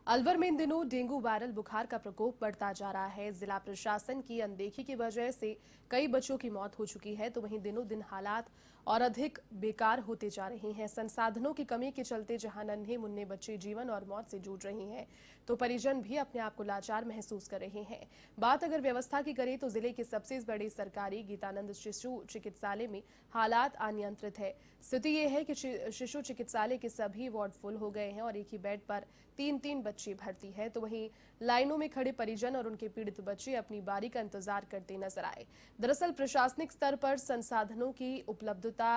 अलवर में इन दिनों dengue viral बुखार का प्रकोप बढ़ता जा रहा है। जिला प्रशासन की अनदेखी की वजह से कई बच्चों की मौत हो चुकी है, तो वहीं दिनों दिन हालात और अधिक बेकार होते जा रहे हैं। संसाधनों की कमी के चलते जहां नन्हे मुन्ने बच्चे जीवन और मौत से जूझ रहे हैं, तो परिजन भी अपने आप को लाचार महसूस कर रहे हैं। बात अगर व्यवस्था की करें तो जिले के सबसे बड़े सरकारी गीतानंद शिशु चिकित्सालय में हालात अनियंत्रित है। स्थिति यह है कि शिशु चिकित्सालय के सभी वार्ड फुल हो गए हैं और एक ही बेड पर तीन बच्चे भर्ती है, तो वहीं लाइनों में खड़े परिजन और उनके पीड़ित बच्चे अपनी बारी का इंतजार करते नजर आए। दरअसल प्रशासनिक स्तर पर संसाधनों की उपलब्धता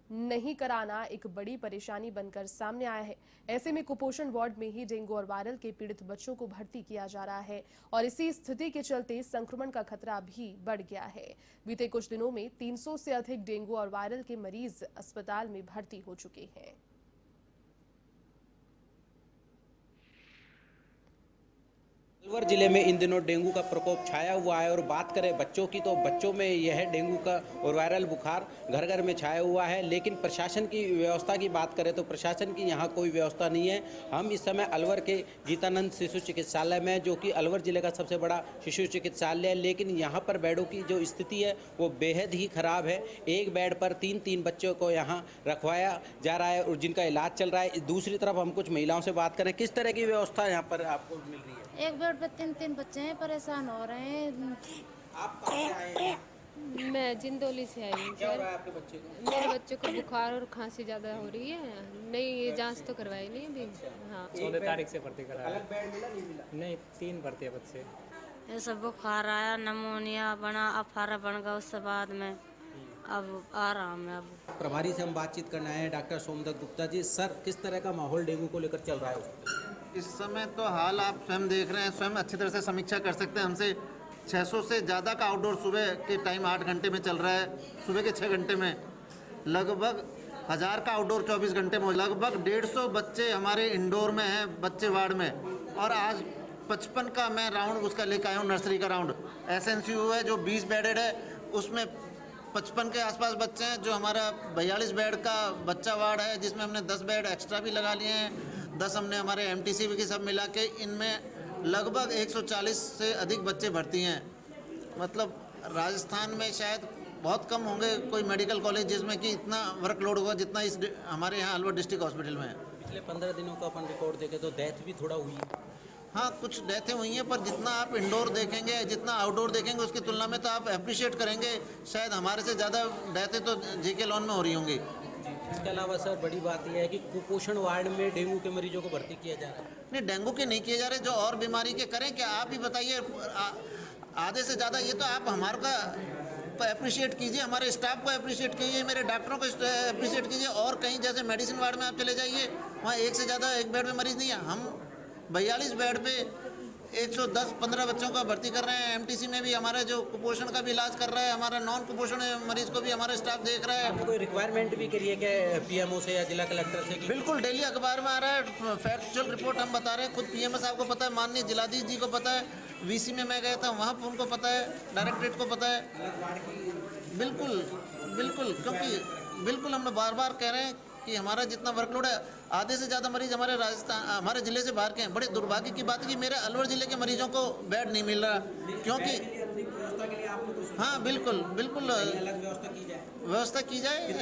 नहीं कराना एक बड़ी परेशानी बनकर सामने आया है। ऐसे में कुपोषण वार्ड में ही डेंगू और वायरल के पीड़ित बच्चों को भर्ती किया जा रहा है और इसी स्थिति के चलते संक्रमण का खतरा भी बढ़ गया है। बीते कुछ दिनों में 300 से अधिक डेंगू और वायरल के मरीज अस्पताल में भर्ती हो चुके हैं। अलवर जिले में इन दिनों डेंगू का प्रकोप छाया हुआ है और बात करें बच्चों की तो बच्चों में यह डेंगू का और वायरल बुखार घर घर में छाया हुआ है। लेकिन प्रशासन की व्यवस्था की बात करें तो प्रशासन की यहाँ कोई व्यवस्था नहीं है। हम इस समय अलवर के गीतानंद शिशु चिकित्सालय में, जो कि अलवर जिले का सबसे बड़ा शिशु चिकित्सालय है, लेकिन यहाँ पर बेडों की जो स्थिति है वो बेहद ही खराब है। एक बेड पर तीन बच्चों को यहाँ रखवाया जा रहा है और जिनका इलाज चल रहा है। दूसरी तरफ हम कुछ महिलाओं से बात करें, किस तरह की व्यवस्था यहाँ पर आपको मिल रही है? एक बेड पे तीन बच्चे हैं, परेशान हो रहे हैं। आप कहाँ से आए हैं? मैं जिंदौली से आई हूँ क्या हो सर। रहा है आपके बच्चे को? मेरे बच्चे को बुखार और खांसी ज़्यादा हो रही है। नहीं, ये जांच तो करवाई नहीं अभी। हाँ, 16 तारीख से भर्ती कराया। अलग बेड मिला नहीं मिला? नहीं, 3 भर्ती है बच्चे। ये सब बुखार आया, नमोनिया बना, अफारा बन गया, उससे बाद में अब आराम है। अब प्रभारी से हम बातचीत करने आए हैं, डॉक्टर सोमदत्त गुप्ता जी। सर, किस तरह का माहौल डेंगू को लेकर चल रहा है? इस समय तो हाल आप स्वयं देख रहे हैं, स्वयं अच्छी तरह से समीक्षा कर सकते हैं। हमसे 600 से ज़्यादा का आउटडोर सुबह के टाइम 8 घंटे में चल रहा है, सुबह के 6 घंटे में लगभग 1000 का आउटडोर 24 घंटे में, लगभग 150 बच्चे हमारे इंडोर में हैं, बच्चे वार्ड में। और आज 55 का मैं राउंड उसका लेकर आया हूँ, नर्सरी का राउंड। SNCU है जो 20 बेडेड है, उसमें 55 के आसपास बच्चे हैं। जो हमारा 42 बेड का बच्चा वार्ड है, जिसमें हमने 10 बेड एक्स्ट्रा भी लगा लिए हैं, 10 हमने हमारे MTC की सब मिला के, इनमें लगभग 140 से अधिक बच्चे भर्ती हैं। मतलब राजस्थान में शायद बहुत कम होंगे कोई मेडिकल कॉलेज जिसमें कि इतना वर्कलोड होगा जितना इस हमारे यहाँ अलवर डिस्ट्रिक्ट हॉस्पिटल में है। पिछले 15 दिनों का अपन रिकॉर्ड देखें तो डेथ भी थोड़ा हुई है। हाँ, कुछ डेथें हुई हैं, पर जितना आप इंडोर देखेंगे, जितना आउटडोर देखेंगे, उसकी तुलना में तो आप अप्रिशिएट करेंगे शायद हमारे से ज़्यादा डेथें तो JK लॉन में हो रही होंगी। इसके अलावा सर बड़ी बात यह है कि कुपोषण वार्ड में डेंगू के मरीजों को भर्ती किया जा रहा है। नहीं, डेंगू के नहीं किए जा रहे, जो और बीमारी के करें क्या आप ही बताइए। आधे से ज़्यादा ये तो आप हमारे का अप्रिशिएट कीजिए, हमारे स्टाफ को अप्रिशिएट कीजिए, मेरे डॉक्टरों को अप्रिशिएट कीजिए। और कहीं जैसे मेडिसिन वार्ड में आप चले जाइए, वहाँ एक से ज़्यादा एक बेड में मरीज़ नहीं है। हम 42 बेड पे 110-15 बच्चों का भर्ती कर रहे हैं। MTC में भी हमारा जो कुपोषण का भी इलाज कर रहा है, हमारा नॉन कुपोषण मरीज को भी हमारा स्टाफ देख रहा है। आपने कोई रिक्वायरमेंट भी करी है क्या PMO से या जिला कलेक्टर से? बिल्कुल, डेली अखबार में आ रहा है, फैक्चुअल रिपोर्ट हम बता रहे हैं। खुद PMO साहब को पता है, माननीय जिलाधीश जी को पता है, VC में मैं गया था वहाँ पर उनको पता है, डायरेक्टरेट को पता है। बिल्कुल बिल्कुल, क्योंकि बिल्कुल हम बार बार कह रहे हैं कि हमारा जितना वर्कलोड है, आधे से ज़्यादा मरीज हमारे राजस्थान, हमारे ज़िले से बाहर के हैं। बड़े दुर्भाग्य की बात है कि मेरे अलवर ज़िले के मरीजों को बेड नहीं मिल रहा, क्योंकि हाँ बिल्कुल बिल्कुल व्यवस्था की जाए।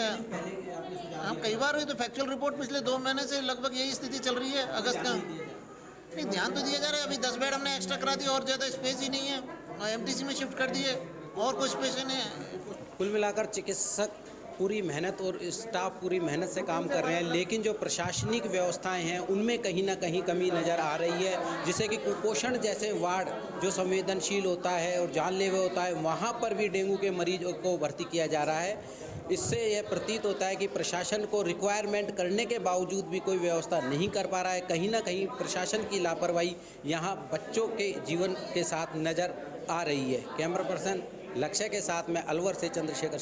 हम कई बार हुई तो फैक्चुअल रिपोर्ट पिछले 2 महीने से लगभग यही स्थिति चल रही है। अगस्त का नहीं, ध्यान तो दिया जा रहा है। अभी 10 बेड हमने एक्स्ट्रा करा दिए और ज़्यादा स्पेस ही नहीं है, MTC में शिफ्ट कर दिए और कोई स्पेस नहीं है। कुल मिलाकर चिकित्सक पूरी मेहनत और स्टाफ पूरी मेहनत से काम कर रहे हैं, लेकिन जो प्रशासनिक व्यवस्थाएं हैं उनमें कहीं ना कहीं कमी नज़र आ रही है। जिससे कि कुपोषण जैसे वार्ड जो संवेदनशील होता है और जानलेवा होता है, वहाँ पर भी डेंगू के मरीजों को भर्ती किया जा रहा है। इससे यह प्रतीत होता है कि प्रशासन को रिक्वायरमेंट करने के बावजूद भी कोई व्यवस्था नहीं कर पा रहा है। कहीं ना कहीं प्रशासन की लापरवाही यहाँ बच्चों के जीवन के साथ नज़र आ रही है। कैमरा पर्सन लक्ष्य के साथ मैं अलवर से चंद्रशेखर।